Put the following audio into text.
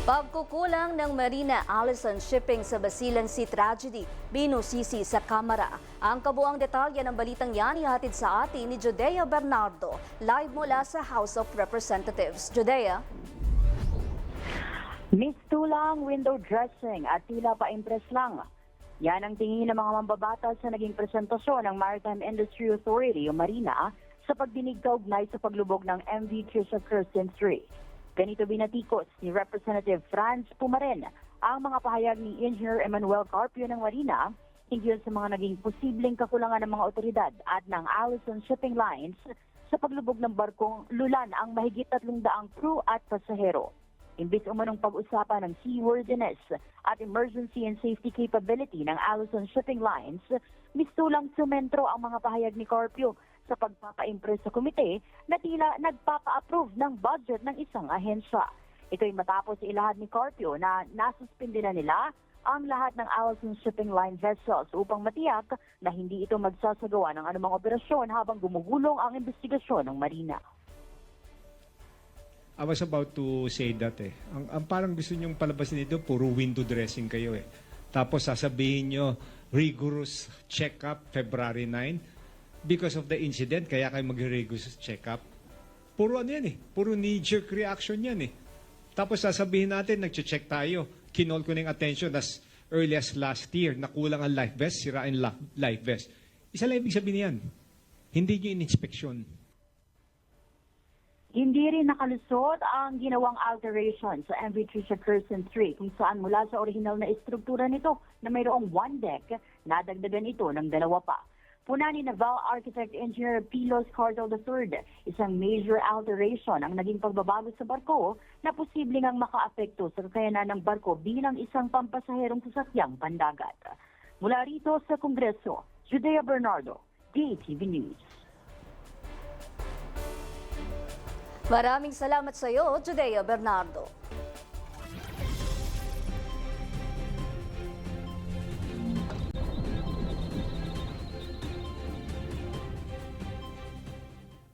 Pagkukulang ng Marina Allison Shipping sa Basilan Sea Tragedy, binusisi sa Kamara. Ang kabuang detalye ng balitang yan ihatid sa atin ni Judea Bernardo, live mula sa House of Representatives. Judea? Mistulang window dressing at tila pa impress lang. Yan ang tingin ng mga mambabatas sa naging presentasyon ng Maritime Industry Authority o Marina sa pagdinig kaugnay sa paglubog ng MV Trisha Kirsten 3. Ganito binatikos ni Representative Franz Pumaren ang mga pahayag ni Engineer Emmanuel Carpio ng Marina hinggil sa mga naging posibleng kakulangan ng mga otoridad at ng Allison Shipping Lines sa paglubog ng barkong lulan ang mahigit 300 crew at pasahero. Imbis umanong pag-usapan ng seaworthiness at emergency and safety capability ng Allison Shipping Lines, mistulang sumentro ang mga pahayag ni Carpio sa pagpapa-impress sa komite na tila nagpapa-approve ng budget ng isang ahensya. Ito'y matapos ilahad ni Carpio na nasuspindi na nila ang lahat ng Allison Shipping Line vessels upang matiyak na hindi ito magsasagawa ng anumang operasyon habang gumugulong ang investigasyon ng Marina. I was about to say that Ang parang gusto nyong palabasin dito, puro window dressing kayo Tapos sasabihin nyo, rigorous check-up February 9. Because of the incident, kaya kayo mag-rigorous check-up. Puro ano yan Puro knee-jerk reaction yan Tapos sasabihin natin, nag-check tayo. Kinol ko ng attention as early as last year, nakulang ang life vest, sirain life vest. Isa lang ibig sabihin yan. Hindi nyo in-inspeksyon. Hindi rin nakalusot ang ginawang alteration sa MV Trisha Kirsten 3 kung saan mula sa original na istruktura nito na mayroong one deck, nadagdagan ito ng 2 pa. Puna ni Naval Architect Engineer Pilos Cardel III, isang major alteration ang naging pagbabago sa barko na posibleng ang makaapekto sa kakayanan ng barko bilang isang pampasaherong sasakyang pandagat. Mula rito sa Kongreso, Judea Bernardo, DATV News. Maraming salamat sa iyo, Judea Bernardo.